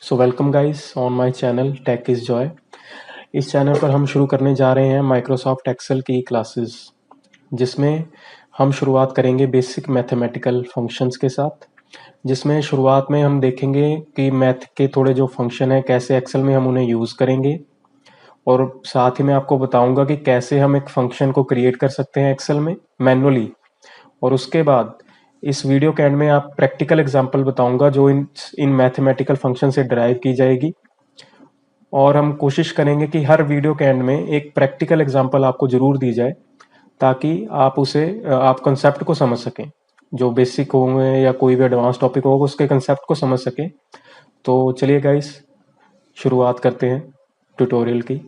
So welcome guys on my channel tech is joy. इस चैनल पर हम शुरू करने जा रहे हैं माइक्रोसॉफ्ट एक्सेल की क्लासेस, जिसमें हम शुरुआत करेंगे बेसिक मैथमेटिकल फंक्शंस के साथ। जिसमें शुरुआत में हम देखेंगे कि मैथ के थोड़े जो फंक्शन हैं कैसे एक्सेल में हम उन्हें यूज़ करेंगे, और साथ ही मैं आपको बताऊंगा कि कैसे हम एक फंक्शन को क्रिएट कर सकते हैं एक्सेल में मैनुअली। और उसके बाद इस वीडियो के एंड में आप प्रैक्टिकल एग्जांपल बताऊंगा जो इन मैथमेटिकल फंक्शन से डिराइव की जाएगी। और हम कोशिश करेंगे कि हर वीडियो के एंड में एक प्रैक्टिकल एग्जांपल आपको जरूर दी जाए, ताकि आप कंसेप्ट को समझ सकें। जो बेसिक होंगे या कोई भी एडवांस टॉपिक होगा उसके कंसेप्ट को समझ सकें। तो चलिए गाइस, शुरुआत करते हैं ट्यूटोरियल की।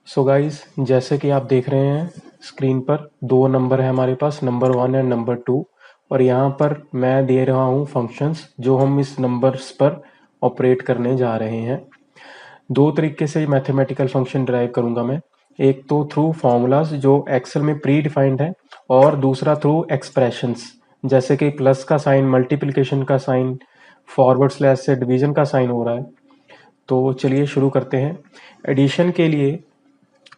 सो गाइस, जैसे कि आप देख रहे हैं स्क्रीन पर दो नंबर है हमारे पास, नंबर 1 एंड नंबर 2। और यहाँ पर मैं दे रहा हूँ फंक्शंस जो हम इस नंबर्स पर ऑपरेट करने जा रहे हैं। दो तरीके से मैथमेटिकल फंक्शन ड्राइव करूंगा मैं। एक तो थ्रू फॉर्मूलाज जो एक्सेल में प्री डिफाइंड है, और दूसरा थ्रू एक्सप्रेशंस, जैसे कि प्लस का साइन, मल्टीप्लिकेशन का साइन, फॉरवर्ड स्लैश से डिवीजन का साइन हो रहा है। तो चलिए शुरू करते हैं। एडिशन के लिए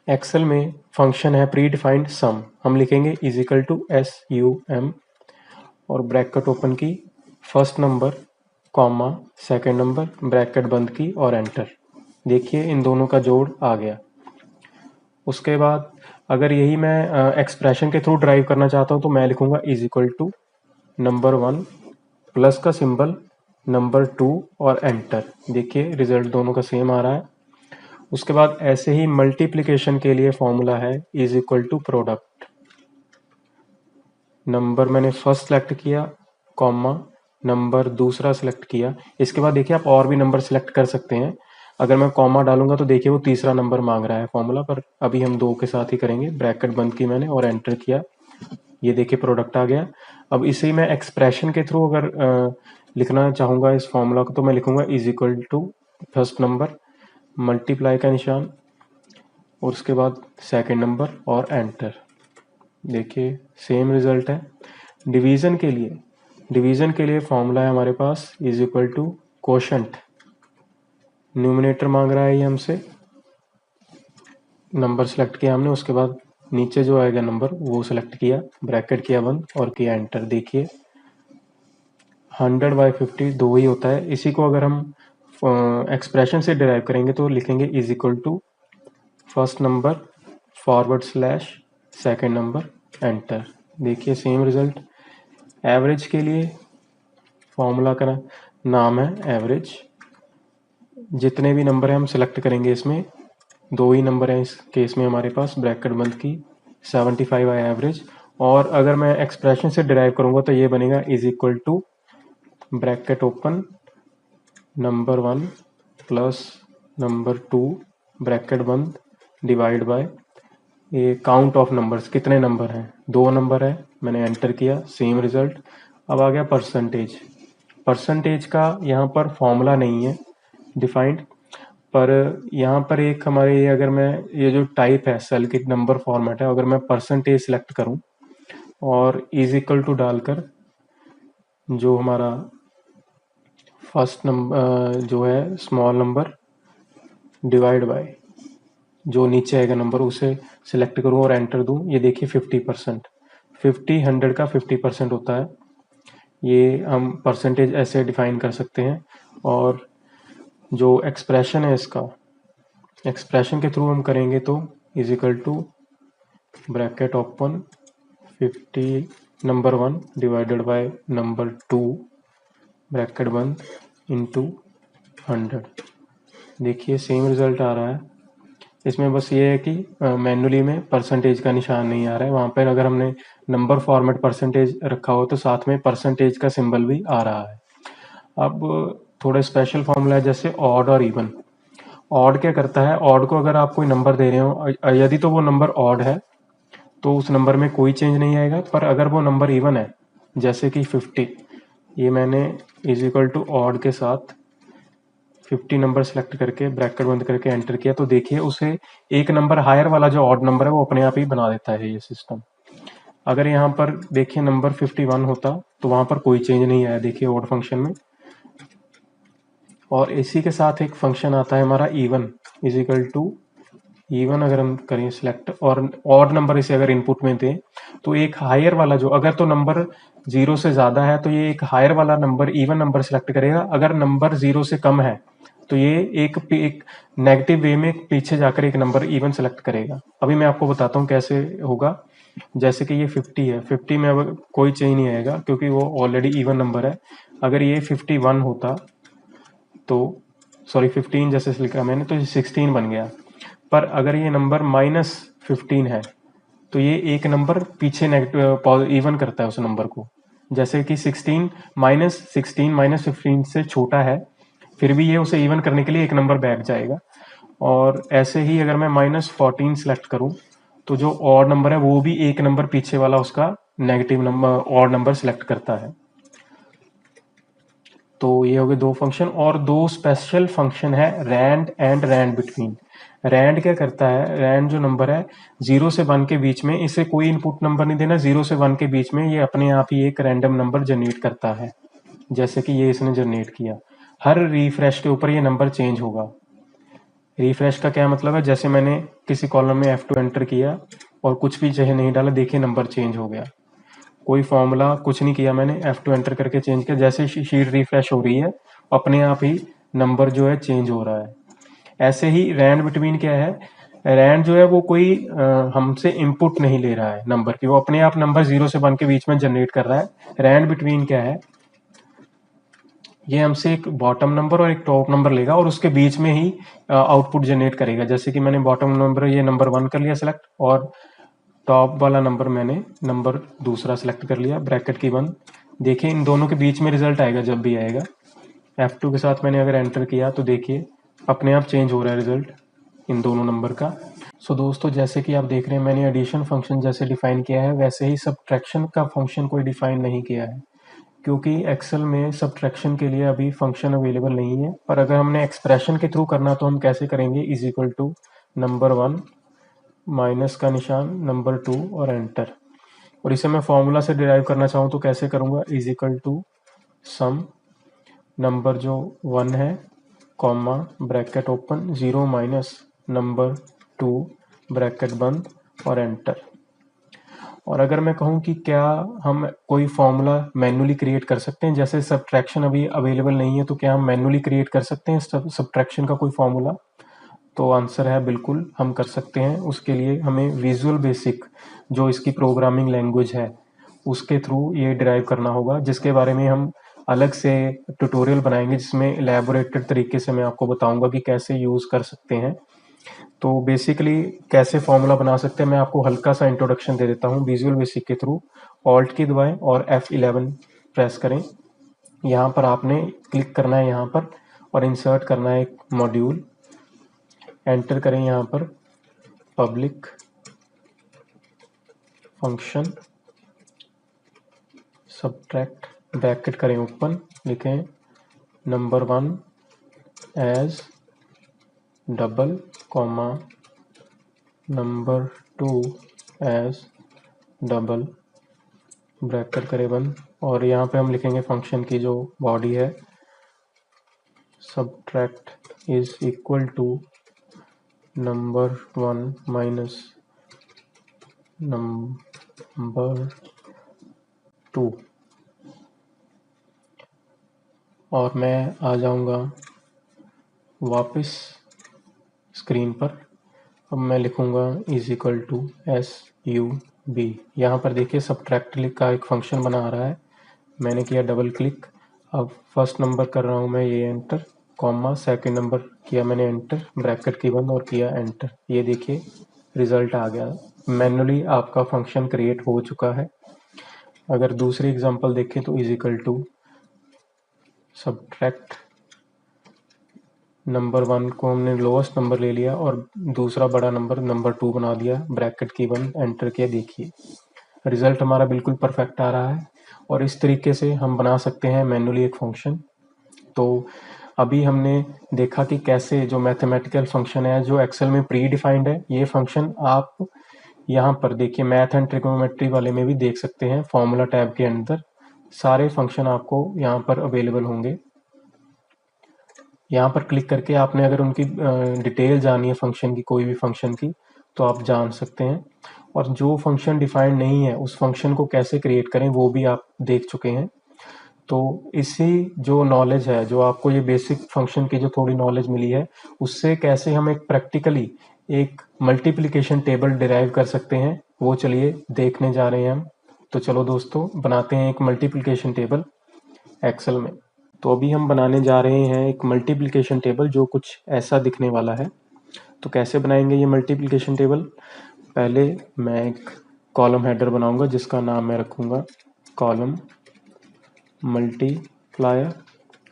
एक्सेल में फंक्शन है प्री डिफाइंड सम। हम लिखेंगे इज इक्वल टू SUM और ब्रैकेट ओपन की, first number comma second number, bracket बंद की और एंटर। देखिए इन दोनों का जोड़ आ गया। उसके बाद अगर यही मैं एक्सप्रेशन के थ्रू ड्राइव करना चाहता हूँ तो मैं लिखूंगा is equal to number 1 plus का सिंबल, नंबर 2 और एंटर। देखिए रिजल्ट दोनों का सेम आ रहा है। उसके बाद ऐसे ही मल्टीप्लिकेशन के लिए फॉर्मूला है is equal to product. Number मैंने फर्स्ट सेलेक्ट किया, कॉमा नंबर दूसरा सेलेक्ट किया। इसके बाद देखिए आप और भी नंबर सेलेक्ट कर सकते हैं। अगर मैं कॉमा डालूंगा तो देखिए वो तीसरा नंबर मांग रहा है फॉर्मूला पर, अभी हम दो के साथ ही करेंगे। ब्रैकेट बंद की मैंने और एंटर किया, ये देखिए प्रोडक्ट आ गया। अब इसे मैं एक्सप्रेशन के थ्रू अगर लिखना चाहूंगा इस फॉर्मूला को, तो मैं लिखूंगा is equal to first number multiply का निशान और उसके बाद सेकंड नंबर और एंटर। देखिए सेम रिजल्ट है। डिवीजन के लिए फॉर्मूला है हमारे पास is equal to quotient. Numerator मांग रहा है ये हमसे, नंबर सेलेक्ट किया हमने, उसके बाद नीचे जो आएगा नंबर वो सेलेक्ट किया, ब्रैकेट किया बंद और किया एंटर। देखिए 100/50 दो ही होता है। इसी को अगर हम एक्सप्रेशन से डिराइव करेंगे तो लिखेंगे is equal to first number forward slash second number enter. देखिए सेम रिजल्ट। एवरेज के लिए फॉर्मूला का नाम है एवरेज। जितने भी नंबर हैं हम सिलेक्ट करेंगे, इसमें दो ही नंबर हैं इस केस में हमारे पास, ब्रैकेट बंद की 75 है एवरेज। और अगर मैं एक्सप्रेशन से डिराइव करूंगा तो ये बनेगा is equal to bracket open number 1 plus number 2 bracket बंद डिवाइड बाय ये काउंट ऑफ नंबर्स, कितने नंबर हैं, दो नंबर है। मैंने एंटर किया, सेम रिजल्ट। अब आ गया परसेंटेज। परसेंटेज का यहाँ पर फॉर्मूला नहीं है डिफाइंड, पर यहाँ पर एक हमारे ये, अगर मैं ये जो टाइप है सेल की नंबर फॉर्मेट है, अगर मैं परसेंटेज सिलेक्ट करूँ और इज इक्वल टू डालकर जो हमारा फर्स्ट नंबर जो है स्मॉल नंबर डिवाइड बाय जो नीचे आएगा नंबर उसे सिलेक्ट करूं और एंटर दूं, ये देखिए 50%। 100 का 50% होता है। ये हम परसेंटेज ऐसे डिफाइन कर सकते हैं। और जो एक्सप्रेशन है इसका, एक्सप्रेशन के थ्रू हम करेंगे तो is equal to bracket open 50 number 1 divided by number 2 bracket बंद इंटू 100। देखिए सेम रिजल्ट आ रहा है। इसमें बस ये है कि मैन्युअली में परसेंटेज का निशान नहीं आ रहा है। वहाँ पर अगर हमने नंबर फॉर्मेट परसेंटेज रखा हो तो साथ में परसेंटेज का सिंबल भी आ रहा है। अब थोड़ा स्पेशल फॉर्मूला है, जैसे ऑड और इवन। ऑड क्या करता है, ऑड को अगर आप कोई नंबर दे रहे हो, यदि तो वो नंबर ऑड है तो उस नंबर में कोई चेंज नहीं आएगा। पर अगर वो नंबर इवन है, जैसे कि 50, ये मैंने इज इक्वल टू ऑड के साथ 50 नंबर सेलेक्ट करके ब्रैकेट बंद करके एंटर किया, तो देखिए उसे एक नंबर हायर वाला जो ऑड नंबर है वो अपने आप ही बना देता है ये सिस्टम। अगर यहाँ पर देखिए नंबर 51 होता तो वहां पर कोई चेंज नहीं आया, देखिए ऑड फंक्शन में। और इसी के साथ एक फंक्शन आता है हमारा even, is equal to even. अगर हम करें सिलेक्ट और ऑड नंबर इसे अगर इनपुट में दें तो एक हायर वाला जो, अगर तो नंबर 0 से ज्यादा है तो ये एक हायर वाला नंबर इवन नंबर सेलेक्ट करेगा, अगर नंबर 0 से कम है तो ये एक नेगेटिव वे में पीछे जाकर एक नंबर इवन सेलेक्ट करेगा। अभी मैं आपको बताता हूँ कैसे होगा। जैसे कि ये 50 है, 50 में अब कोई चेंज नहीं आएगा क्योंकि वो ऑलरेडी इवन नंबर है। अगर ये 51 होता तो, सॉरी 15 जैसे लिखा मैंने, तो ये 16 बन गया। पर अगर ये नंबर -15 है तो ये एक नंबर पीछे नेगेटिव इवन करता है उस नंबर को। जैसे कि 16 -15 से छोटा है, फिर भी ये उसे इवन करने के लिए एक नंबर बैक जाएगा। और ऐसे ही अगर मैं -14 सेलेक्ट करूं तो जो ऑड नंबर है वो भी एक नंबर पीछे वाला उसका negative number odd number select करता है। तो ये हो गए दो फंक्शन, और दो स्पेशल फंक्शन है rand and rand between. Rand क्या करता है, रैंड जो नंबर है 0 से 1 के बीच में, इसे कोई इनपुट नंबर नहीं देना, 0 से 1 के बीच में ये अपने आप ही एक रैंडम नंबर जनरेट करता है। जैसे कि ये इसने जनरेट किया, हर रिफ्रेश के ऊपर ये नंबर चेंज होगा। रिफ्रेश का क्या मतलब है, जैसे मैंने किसी कॉलम में F2 एंटर किया और कुछ भी चाहे नहीं डाला, देखिए नंबर चेंज हो गया। कोई फॉर्मूला कुछ नहीं किया मैंने, F2 एंटर करके चेंज किया, जैसे शीट रिफ्रेश हो रही है अपने आप ही नंबर जो है चेंज हो रहा है। ऐसे ही रैंड बिटवीन क्या है, रैंड जो है वो कोई हमसे इनपुट नहीं ले रहा है नंबर की, वो अपने आप नंबर 0 से 1 के बीच में जनरेट कर रहा है। रैंड बिटवीन क्या है, ये हमसे एक बॉटम नंबर और एक टॉप नंबर लेगा और उसके बीच में ही आउटपुट जनरेट करेगा। जैसे कि मैंने बॉटम नंबर ये नंबर 1 कर लिया सिलेक्ट, और टॉप वाला नंबर मैंने नंबर दूसरा सेलेक्ट कर लिया, ब्रैकेट की बंद। देखिए इन दोनों के बीच में रिजल्ट आएगा जब भी आएगा। F2 के साथ मैंने अगर एंटर किया तो देखिए अपने आप चेंज हो रहा है रिजल्ट इन दोनों नंबर का। सो दोस्तों, जैसे कि आप देख रहे हैं मैंने एडिशन फंक्शन जैसे डिफाइन किया है, वैसे ही सब्ट्रैक्शन का फंक्शन कोई डिफाइन नहीं किया है, क्योंकि एक्सेल में सब्ट्रैक्शन के लिए अभी फंक्शन अवेलेबल नहीं है। पर अगर हमने एक्सप्रेशन के थ्रू करना तो हम कैसे करेंगे, is equal to number 1 minus का निशान नंबर 2 और एंटर। और इसे मैं फॉर्मूला से डिराइव करना चाहूँ तो कैसे करूँगा, is equal to sum number जो 1 है comma bracket open 0 minus number 2 bracket बंद और एंटर। और अगर मैं कहूँ कि क्या हम कोई फॉर्मूला मैन्युअली क्रिएट कर सकते हैं, जैसे सब्ट्रैक्शन अभी अवेलेबल नहीं है, तो क्या हम मैन्युअली क्रिएट कर सकते हैं सब्ट्रैक्शन का कोई फॉर्मूला? तो आंसर है बिल्कुल हम कर सकते हैं। उसके लिए हमें विजुअल बेसिक जो इसकी प्रोग्रामिंग लैंग्वेज है उसके थ्रू ये डिराइव करना होगा, जिसके बारे में हम अलग से ट्यूटोरियल बनाएंगे, जिसमें इलेबोरेटेड तरीके से मैं आपको बताऊंगा कि कैसे यूज कर सकते हैं। तो बेसिकली कैसे फॉर्मूला बना सकते हैं, मैं आपको हल्का सा इंट्रोडक्शन दे देता हूँ विजुअल बेसिक के थ्रू। ऑल्ट की दबाएं और F11 प्रेस करें। यहाँ पर आपने क्लिक करना है यहाँ पर और इंसर्ट करना है एक मॉड्यूल। एंटर करें यहाँ पर पब्लिक फंक्शन सब्ट्रैक्ट, ब्रैकेट करें ओपन, लिखें number 1 as double comma number 2 as double, bracket करें बंद। और यहाँ पे हम लिखेंगे फंक्शन की जो बॉडी है, subtract is equal to number 1 minus number 2। और मैं आ जाऊंगा वापस स्क्रीन पर। अब मैं लिखूंगा इज इक्वल टू SUB। यहाँ पर देखिए सब्ट्रैक्ट का एक फंक्शन बना आ रहा है, मैंने किया डबल क्लिक। अब फर्स्ट नंबर कर रहा हूँ मैं ये एंटर, कॉमा सेकंड नंबर किया मैंने एंटर, ब्रैकेट की बंद और किया एंटर। ये देखिए रिजल्ट आ गया, मैन्युअली आपका फंक्शन क्रिएट हो चुका है। अगर दूसरी एग्जांपल देखें तो is equal to subtract number 1 को हमने लोएस्ट नंबर ले लिया और दूसरा बड़ा नंबर नंबर 2 बना दिया, ब्रैकेट की बंद, एंटर किया। देखिए रिजल्ट हमारा बिल्कुल परफेक्ट आ रहा है। और इस तरीके से हम बना सकते हैं मैन्युअली एक फंक्शन। तो अभी हमने देखा कि कैसे जो मैथमेटिकल फंक्शन है जो एक्सेल में प्री डिफाइंड है, ये फंक्शन आप यहाँ पर देखिए मैथ एंड ट्रिग्नोमेट्री वाले में भी देख सकते हैं। फॉर्मूला टैब के अंदर सारे फंक्शन आपको यहाँ पर अवेलेबल होंगे। यहाँ पर क्लिक करके आपने अगर उनकी डिटेल जानी है फंक्शन की, कोई भी फंक्शन की, तो आप जान सकते हैं। और जो फंक्शन डिफाइंड नहीं है उस फंक्शन को कैसे क्रिएट करें वो भी आप देख चुके हैं। तो इसी जो नॉलेज है, जो आपको ये बेसिक फंक्शन की जो थोड़ी नॉलेज मिली है, उससे कैसे हम एक प्रैक्टिकली एक मल्टीप्लिकेशन टेबल डिराइव कर सकते हैं, वो चलिए देखने जा रहे हैं हम। तो चलो दोस्तों बनाते हैं एक मल्टीप्लिकेशन टेबल एक्सेल में। तो अभी हम बनाने जा रहे हैं एक मल्टीप्लिकेशन टेबल जो कुछ ऐसा दिखने वाला है। तो कैसे बनाएंगे ये मल्टीप्लिकेशन टेबल? पहले मैं एक कॉलम हेडर बनाऊंगा जिसका नाम मैं रखूंगा कॉलम मल्टीप्लायर।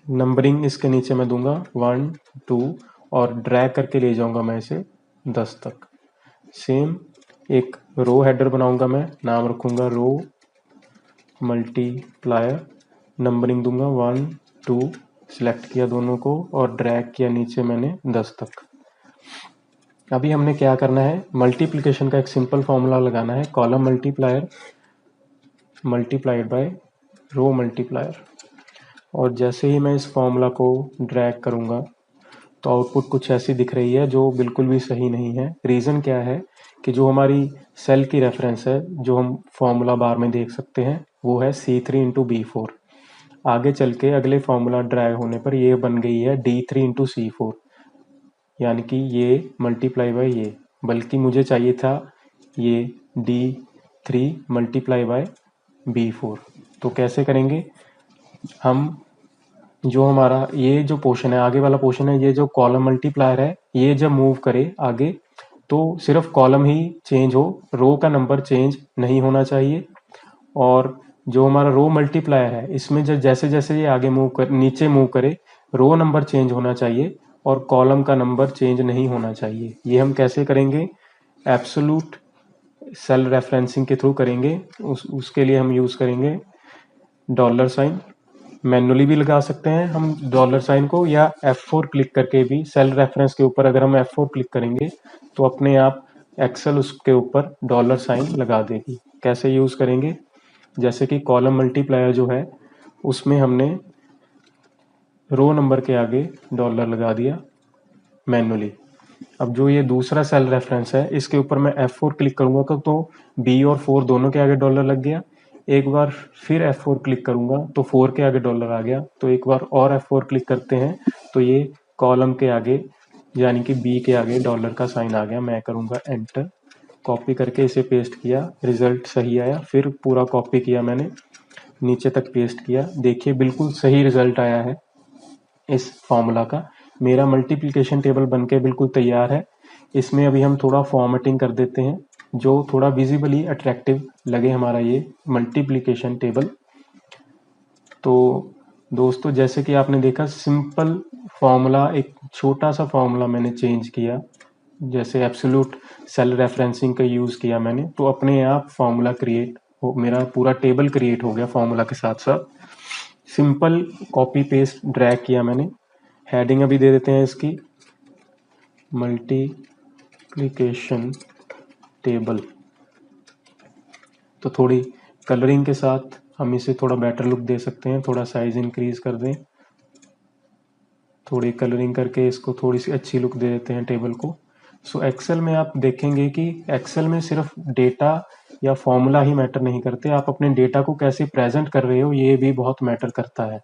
नंबरिंग इसके नीचे मैं दूंगा 1 2 और ड्रैग करके ले जाऊंगा मैं इसे 10 तक। सेम एक रो हेडर बनाऊंगा, मैं नाम रखूंगा रो मल्टीप्लायर। नंबरिंग दूंगा 1 2, सिलेक्ट किया दोनों को और ड्रैग किया नीचे मैंने 10 तक। अभी हमने क्या करना है, मल्टीप्लिकेशन का एक सिंपल फॉर्मूला लगाना है, column multiplier multiplied by row multiplier. और जैसे ही मैं इस फॉर्मूला को ड्रैग करूंगा तो आउटपुट कुछ ऐसी दिख रही है जो बिल्कुल भी सही नहीं है। रीज़न क्या है कि जो हमारी सेल की रेफरेंस है जो हम फॉर्मूला बार में देख सकते हैं वो है C3 इंटू B4। आगे चल के अगले फॉर्मूला ड्रैग होने पर ये बन गई है D3 इंटू C4, यानी कि ये मल्टीप्लाई बाय ये, बल्कि मुझे चाहिए था ये D3 मल्टीप्लाई बाय B4। तो कैसे करेंगे हम, जो हमारा ये जो पोर्शन है, आगे वाला पोर्शन है, ये जो कॉलम मल्टीप्लायर है, ये जब मूव करे आगे तो सिर्फ कॉलम ही चेंज हो, रो का नंबर चेंज नहीं होना चाहिए। और जो हमारा रो मल्टीप्लायर है इसमें जैसे जैसे ये आगे नीचे मूव करे, रो नंबर चेंज होना चाहिए और कॉलम का नंबर चेंज नहीं होना चाहिए। ये हम कैसे करेंगे? एब्सोल्यूट सेल रेफरेंसिंग के थ्रू करेंगे। उसके लिए हम यूज करेंगे डॉलर साइन। मैनुअली भी लगा सकते हैं हम डॉलर साइन को, या F4 क्लिक करके भी सेल रेफरेंस के ऊपर अगर हम F4 क्लिक करेंगे तो अपने आप एक्सेल उसके ऊपर डॉलर साइन लगा देगी। कैसे यूज करेंगे? जैसे कि कॉलम मल्टीप्लायर जो है उसमें हमने रो नंबर के आगे डॉलर लगा दिया मैनुअली। अब जो ये दूसरा सेल रेफरेंस है इसके ऊपर मैं F4 क्लिक करूंगा तो B और 4 दोनों के आगे डॉलर लग गया। एक बार फिर F4 क्लिक करूंगा तो 4 के आगे डॉलर आ गया। तो एक बार और F4 क्लिक करते हैं तो ये कॉलम के आगे यानी कि B के आगे डॉलर का साइन आ गया। मैं करूंगा एंटर, कॉपी करके इसे पेस्ट किया, रिजल्ट सही आया। फिर पूरा कॉपी किया मैंने, नीचे तक पेस्ट किया, देखिए बिल्कुल सही रिजल्ट आया है इस फॉर्मूला का। मेरा मल्टीप्लिकेशन टेबल बनके बिल्कुल तैयार है। इसमें अभी हम थोड़ा फॉर्मेटिंग कर देते हैं जो थोड़ा विजिबली अट्रैक्टिव लगे हमारा ये मल्टीप्लिकेशन टेबल। तो दोस्तों जैसे कि आपने देखा सिंपल फॉर्मूला, एक छोटा सा फॉर्मूला मैंने चेंज किया, जैसे एब्सोल्यूट सेल रेफरेंसिंग का यूज़ किया मैंने, तो अपने आप फॉर्मूला क्रिएट हो, मेरा पूरा टेबल क्रिएट हो गया फॉर्मूला के साथ साथ। सिंपल कॉपी पेस्ट ड्रैग किया मैंने। हेडिंग अभी दे देते हैं इसकी मल्टीप्लिकेशन टेबल। तो थोड़ी कलरिंग के साथ हम इसे थोड़ा बेटर लुक दे सकते हैं, थोड़ा साइज इंक्रीज कर दें, थोड़ी कलरिंग करके इसको थोड़ी सी अच्छी लुक दे देते हैं टेबल को। सो एक्सेल में आप देखेंगे कि एक्सेल में सिर्फ डेटा या फॉर्मूला ही मैटर नहीं करते, आप अपने डेटा को कैसे प्रेजेंट कर रहे हो ये भी बहुत मैटर करता है।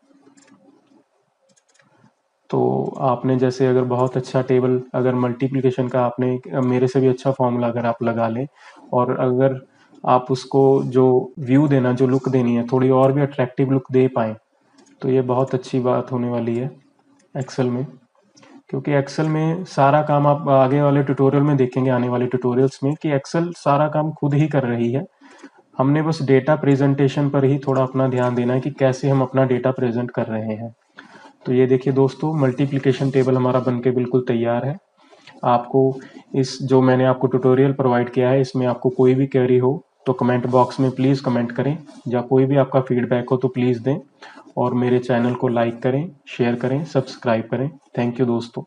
तो आपने जैसे अगर बहुत अच्छा टेबल, अगर मल्टीप्लिकेशन का आपने मेरे से भी अच्छा फॉर्मूला अगर आप लगा लें और अगर आप उसको जो व्यू देना, जो लुक देनी है, थोड़ी और भी अट्रैक्टिव लुक दे पाएँ तो ये बहुत अच्छी बात होने वाली है एक्सेल में। क्योंकि एक्सेल में सारा काम आप आगे वाले ट्यूटोरियल में देखेंगे, आने वाले ट्यूटोरियल्स में, कि एक्सेल सारा काम खुद ही कर रही है। हमने बस डेटा प्रेजेंटेशन पर ही थोड़ा अपना ध्यान देना है कि कैसे हम अपना डेटा प्रेजेंट कर रहे हैं। तो ये देखिए दोस्तों मल्टीप्लिकेशन टेबल हमारा बनके बिल्कुल तैयार है। आपको इस जो मैंने आपको ट्यूटोरियल प्रोवाइड किया है इसमें आपको कोई भी क्वेरी हो तो कमेंट बॉक्स में प्लीज़ कमेंट करें, या कोई भी आपका फीडबैक हो तो प्लीज़ दें। और मेरे चैनल को लाइक करें, शेयर करें, सब्सक्राइब करें। थैंक यू दोस्तों।